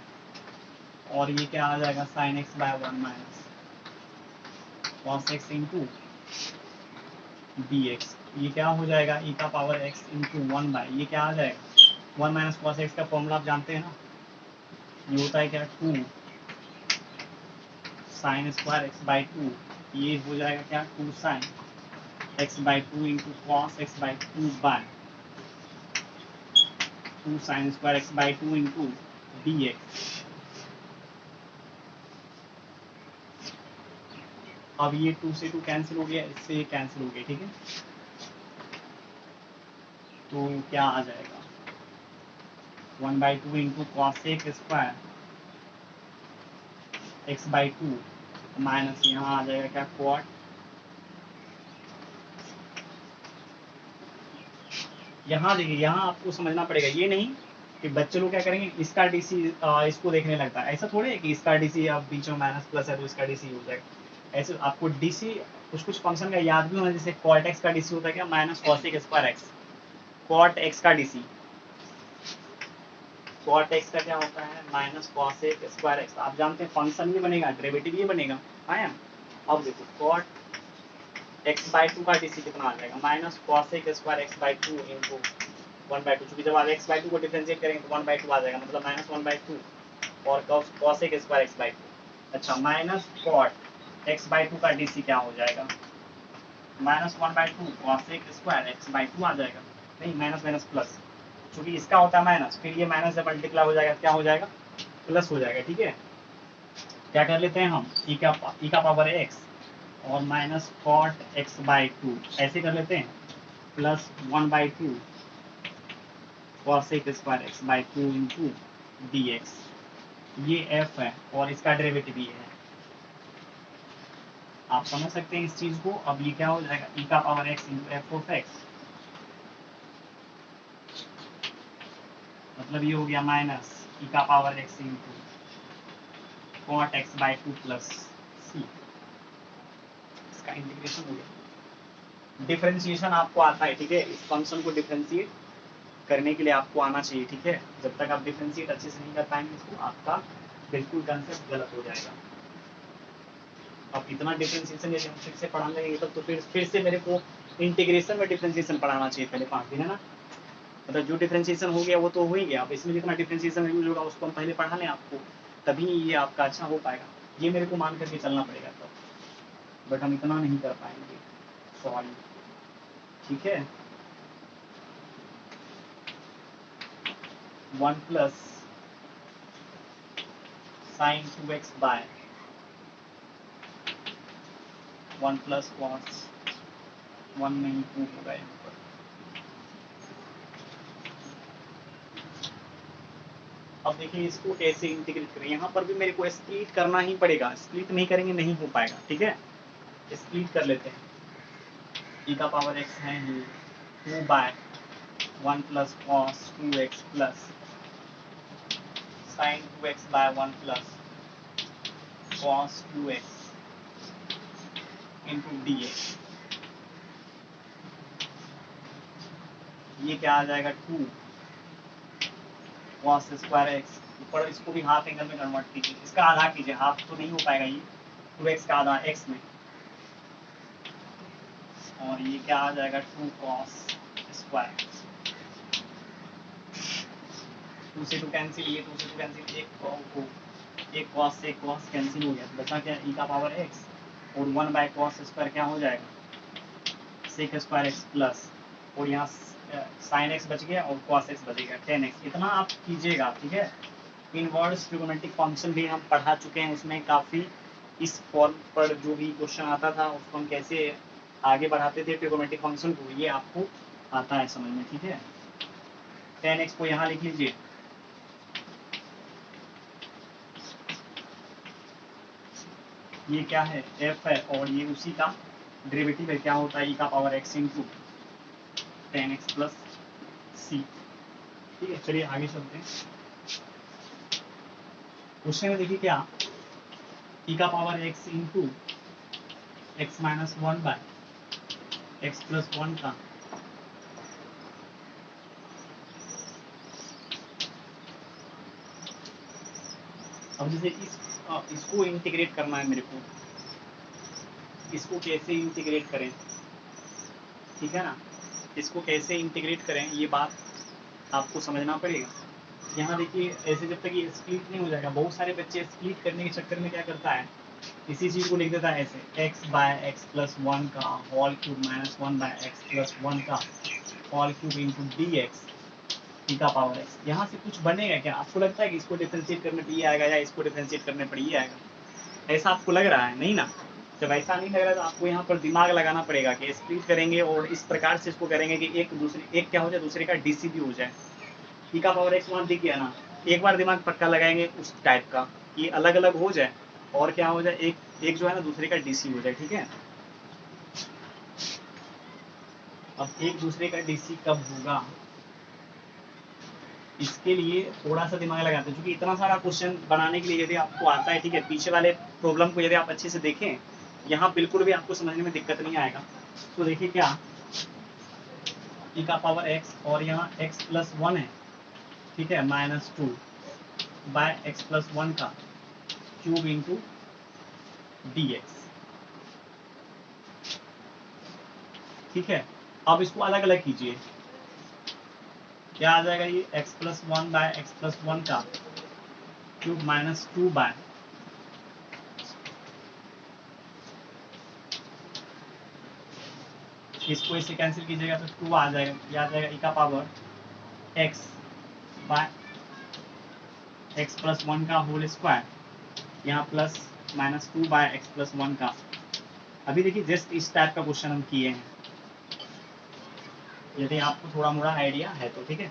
और ये क्या आ जाएगा sine x by 1 minus cos x into D x, ये क्या हो जाएगा e का पावर x इंटू 1 बाय, ये क्या आ जाएगा 1 माइनस कॉस एक्स का फॉर्मूला आप जानते हैं ना, ये होता है क्या 2 साइन स्क्वायर एक्स बाई 2, ये हो जाएगा क्या 2 sine x by 2 into cos x by 2 by 2 sine square x by 2 into D x. अब ये 2 से 2 कैंसिल हो गया, इससे ये कैंसिल हो गया, ठीक है, तो क्या आ जाएगा 1 by 2 into cos x square x by 2 minus यहाँ आ जाएगा क्या क्वाट, यहाँ देखिए, यहाँ आपको समझना पड़ेगा, ये नहीं कि बच्चे लोग क्या करेंगे इसका डीसी इसको देखने लगता है, ऐसा थोड़े है कि इसका डीसी अब बीच में माइनस प्लस है तो इसका डीसी हो जाएगा, ऐसे आपको डीसी कुछ कुछ फंक्शन का याद भी होना, जैसे कॉट एक्स का डीसी होता है क्या minus cosec square x, cot x का डीसी, कॉट एक्स का क्या होता है माइनस कॉसेक स्क्वायर एक्स, आप जानते हैं फंक्शन भी बनेगा डेरिवेटिव ये बनेगा, आया। अब देखो कॉट एक्स बाई 2 का डीसी कितना आ जाएगा minus cosec square x by 2 into 1 by 2, चूंकि जब आप एक्स बाई 2 को डिफरेंशिएट करेंगे तो 1 बाई 2 आ जाएगा, मतलब माइनस 1 बाई 2 और कॉसेक स्क्वायर एक्स बाई 2। अच्छा, माइनस कॉट एक्स बाई 2 का डीसी क्या हो जाएगा minus 1 by 2 cosec square x by 2 आ जाएगा, नहीं माइनस माइनस प्लस, चूंकि इसका होता है माइनस, फिर ये माइनस जब मल्टीप्लाई हो जाएगा क्या हो जाएगा प्लस हो जाएगा, ठीक है। क्या कर लेते हैं हम, ई का पावर एक्स और माइनस कॉट एक्स बाई 2 ऐसे कर लेते हैं, plus 1/2 cos square x by 2 into D x. ये एफ है और इसका डेरिवेटिव ये है। आप समझ सकते हैं इस चीज को। अब ये क्या हो जाएगा, ई का power x into F of X, मतलब ये हो गया माइनस ई का power x into cot X by 2 plus C. इसका इंटीग्रेशन हो गया। डिफरेंशिएशन आपको आता है, ठीक है। इस फंक्शन को डिफरेंशिएट करने के लिए आपको आना चाहिए, ठीक है। जब तक आप डिफरेंशिएट अच्छे से नहीं कर पाएंगे इसको, आपका बिल्कुल कंसेप्ट गलत हो जाएगा। अब इतना डिफरेंशिएशन यदि हम फिर से पढ़ा लेंगे तब तो फिर से मेरे को इंटीग्रेशन में डिफरेंशिएशन पढ़ाना चाहिए पहले 5 दिन, है ना। मतलब जो डिफरेंशिएशन हो गया वो तो हो ही गया। अब इसमें जितना डिफरेंशिएशन यूज होगा उसको हम पहले पढ़ा लें आपको, तभी ये आपका अच्छा हो पाएगा। ये मेरे को मान करके चलना पड़ेगा तब, बट हम इतना नहीं कर पाएंगे, सॉरी, ठीक है। 1 plus sine 2x by 1 plus cos 1 नहीं 2 होगा यहाँ पर। अब देखिए इसको कैसे इंटीग्रेट करें। यहाँ पर भी मेरे को स्प्लिट करना ही पड़ेगा, स्प्लिट नहीं करेंगे नहीं हो पाएगा, ठीक है। स्प्लिट कर लेते हैं। ई का पावर एक्स है ही 2 by 1 plus cos 2x plus sine 2x by 1 plus cos 2x into D x. ये क्या आ जाएगा 2 कॉस स्क्वायर एक्स, ऊपर इसको भी हाफ एंगल में कन्वर्ट कीजिए, इसका आधा कीजिए, हाफ तो नहीं हो पाएगा ये, 2x का आधा x में, और ये क्या आ जाएगा 2 कॉस स्क्वायर, 2 से 2 कैंसिल, ये 2 से 2 कैंसिल, एक कॉस से एक कॉस कैंसिल हो गया, तो बचा क्या ई का पावर x और 1 बाय कॉस स्क्वायर क्या हो जाएगा सेक स्क्वायर एक्स प्लस, और यहाँ साइन एक्स बच गया और कॉस एक्स बचेगा 10x। इतना आप कीजिएगा, ठीक है। इनवर्स ट्रिगोनोमेट्रिक फंक्शन भी हम पढ़ा चुके हैं, उसमें काफ़ी इस फॉर्म पर जो भी क्वेश्चन आता था उसको हम कैसे आगे बढ़ाते थे ट्रिगोनोमेट्रिक फंक्शन को, ये आपको आता है समझ में, ठीक है। 10x को यहाँ लिख लीजिए, ये क्या है f है और ये उसी का डेरिवेटिव है, क्या होता है ई का power x into 10x plus C, ठीक है। चलिए आगे चलते हैं। क्वेश्चन में देखिए क्या, ई का power x into x minus 1 by x plus 1 का अब जैसे इसको इंटीग्रेट करना है मेरे को, इसको कैसे इंटीग्रेट करें, ठीक है ना। इसको कैसे इंटीग्रेट करें ये बात आपको समझना पड़ेगा। यहाँ देखिए ऐसे जब तक ये स्प्लिट नहीं हो जाएगा, बहुत सारे बच्चे स्प्लिट करने के चक्कर में क्या करता है, इसी चीज़ को लिख देता है ऐसे x बाय एक्स प्लस 1 का whole cube minus 1 by x plus 1 का whole cube into D X E का पावर एक्स। यहाँ से कुछ बनेगा क्या, आपको लगता है कि इसको डिफरेंशिएट करने पर ये आएगा या इसको डिफरेंशिएट करने पर ये आएगा, ऐसा आपको लग रहा है नहीं ना। जब ऐसा नहीं लग रहा तो आपको यहाँ पर दिमाग लगाना पड़ेगा कि स्प्लिट करेंगे और इस प्रकार से इसको करेंगे कि एक क्या हो जाए दूसरे का डीसी भी हो जाए। ई का पावर एक्स वहाँ दिख गया ना, एक बार दिमाग पक्का लगाएंगे उस टाइप का, ये अलग अलग हो जाए और क्या हो जाए, एक जो है ना दूसरे का डीसी हो जाए, ठीक है। अब एक दूसरे का डीसी कब होगा, इसके लिए थोड़ा सा दिमाग लगाते हैं, क्योंकि इतना सारा क्वेश्चन बनाने के लिए यदि आपको आता है, ठीक है, पीछे वाले प्रॉब्लम को यदि आप अच्छे से देखें, यहाँ बिल्कुल भी आपको समझने में दिक्कत नहीं आएगा। तो देखिए क्या, ई का पावर एक्स और यहाँ एक्स प्लस 1 है, ठीक है, माइनस 2 बाय एक्स प्लस 1 का क्यूब इंटू डी एक्स, ठीक है। अब इसको अलग अलग कीजिए, क्या आ जाएगा, ये x plus 1 by x plus 1 का क्यूब माइनस 2 बाय इसको इससे कैंसिल कीजिएगा तो 2 आ जाएगा, ये आ जाएगा ई का power x by x plus 1 का होल स्क्वायर यहाँ प्लस -2 बाय एक्स प्लस 1 का। अभी देखिए जस्ट इस टाइप का क्वेश्चन हम किए हैं, यदि आपको थोड़ा मोड़ा आइडिया है तो, ठीक है।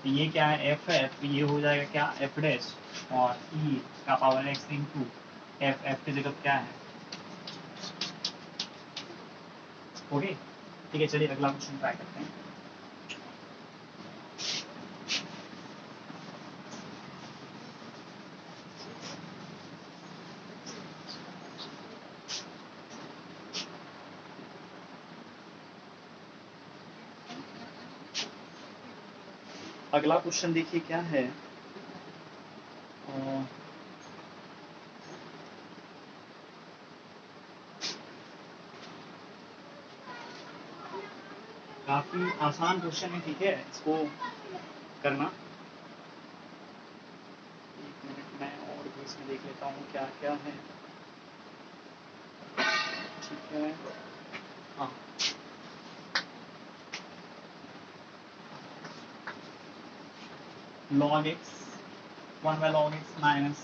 तो ये क्या है, एफ है, तो ये हो जाएगा क्या, एफ डैश, और ई का power x into F, F की जगह क्या है, ओके। ठीक है, चलिए अगला क्वेश्चन ट्राई करते हैं। अगला क्वेश्चन देखिए क्या है, काफी आसान क्वेश्चन है, ठीक है, इसको करना। एक मिनट मैं और भी इसमें देख लेता हूँ क्या क्या है, ठीक है। हाँ, log x 1 by log x minus,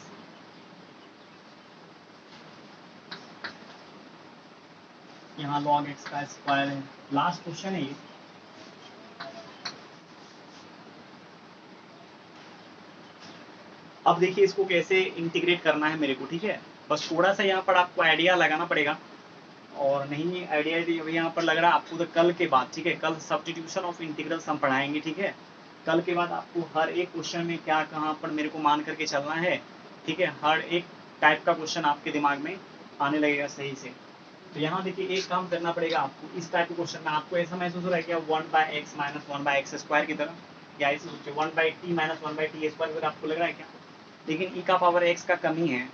यहाँ log x का स्क्वायर है। लास्ट क्वेश्चन है ये। अब देखिए इसको कैसे इंटीग्रेट करना है मेरे को, ठीक है। बस थोड़ा सा यहाँ पर आपको आइडिया लगाना पड़ेगा, और नहीं आइडिया यदि यहाँ पर लग रहा है आपको तो कल के बाद, ठीक है, कल सब्स्टिट्यूशन ऑफ इंटीग्रल्स हम पढ़ाएंगे, ठीक है। कल के बाद आपको हर एक क्वेश्चन में क्या कहाँ पर मेरे को मान करके चलना है, ठीक है। हर एक टाइप का क्वेश्चन आपके दिमाग में आने लगेगा सही से। तो यहाँ देखिए एक काम करना पड़ेगा आपको, इस टाइप के क्वेश्चन में आपको ऐसा महसूस हो रहा है क्या 1 by x minus 1 by x square की तरह, या ऐसे सोचिए 1 by t minus 1 by t square आपको लग रहा है क्या। लेकिन ई का पावर एक्स का कमी है,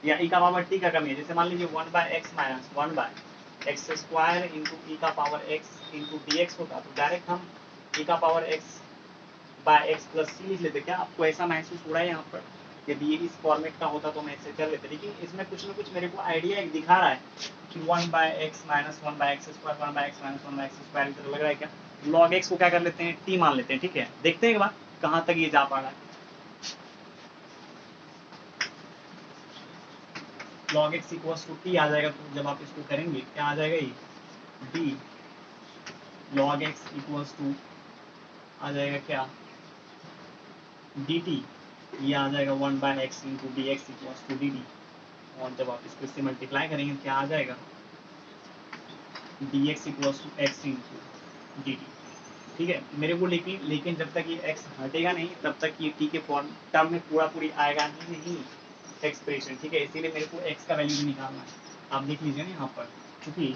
या ई का पावर टी का कमी है। जैसे मान लीजिए 1 by x minus 1 by x square into ई का power x into D X होता, तो डायरेक्ट हम ई का power X by x plus C लिख लेते। क्या आपको ऐसा महसूस हो रहा है यहाँ पर, यदि ये इस फॉर्मेट का होता तो मैं इससे कर लेते, लेकिन इसमें कुछ ना कुछ मेरे को आइडिया एक दिखा रहा है कि 1 by x minus 1 by x square 1 by x minus 1 by x square की तरह लग रहा है क्या। लॉग एक्स को क्या कर लेते हैं, टी मान लेते हैं, ठीक है। देखते हैं एक बार कहाँ तक ये जा पा रहा है। log x equals to T आ जाएगा, तो जब आप इसको करेंगे क्या आ जाएगा, ये D log x equals to आ जाएगा क्या, डी टी। ये आ जाएगा 1 by X into D x equals to D D, और जब आप इसको इससे मल्टीप्लाई करेंगे क्या आ जाएगा, d x equals to x into d t, ठीक है। मेरे को लेकिन जब तक ये x हटेगा नहीं तब तक ये t के फॉर्म टर्म में पूरा पूरी आएगा ही नहीं एक्सप्रेशन, ठीक है। इसीलिए मेरे को x का वैल्यू भी निकालना है। आप देख लीजिए ना यहाँ पर, क्योंकि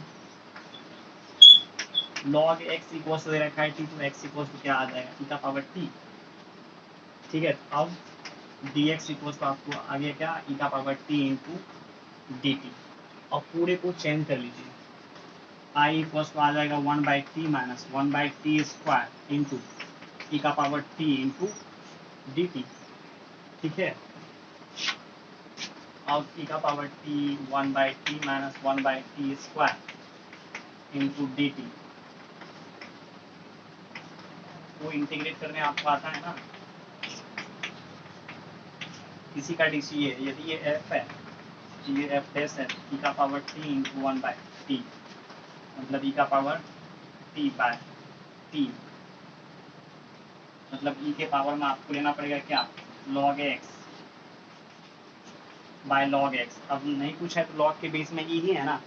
log x इक्वल्स दे रखा है t, तो x इक्वल्स टू क्या आ जाएगा, e का पावर t, ठीक है। अब dx इक्वल्स टू आपको आ गया क्या, e का पावर t इंटू dt। और पूरे को चेंज कर लीजिए, i इक्वल्स टू आ जाएगा 1 by t minus 1 by t square into ई का power t into d t, ठीक है। अब ई का power t 1 by t minus 1 by t square into d t वो इंटीग्रेट करने आपको आता है ना, इसी का डीसी है। यदि ये एफ है, ये एफ डैश है, ई का power T into 1 by T, मतलब ई का पावर टी बाय टी, मतलब ई के पावर में आपको लेना पड़ेगा क्या, log x by log x। अब नहीं पूछा है तो log के बेस में ई ही है ना।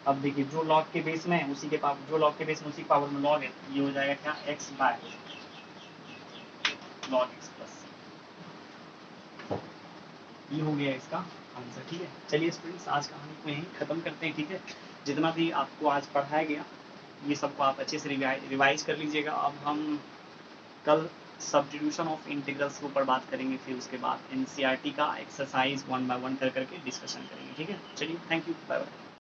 अब देखिए जो log के बेस में है उसी के पावर, जो log के बेस में उसी पावर में log है, ये हो जाएगा क्या, x by log x plus, ये हो गया इसका आंसर, ठीक है। चलिए स्टूडेंट्स आज कहानी को यहीं खत्म करते हैं, ठीक है। जितना भी आपको आज पढ़ाया गया ये सबको आप अच्छे से रिवाइज कर लीजिएगा। अब हम कल सब्स्टिट्यूशन ऑफ इंटीग्रल्स के ऊपर बात करेंगे, फिर उसके बाद एनसीईआरटी का एक्सरसाइज 1 बाय 1 कर करके डिस्कशन करेंगे, ठीक है। चलिए थैंक यू, बाय बाय।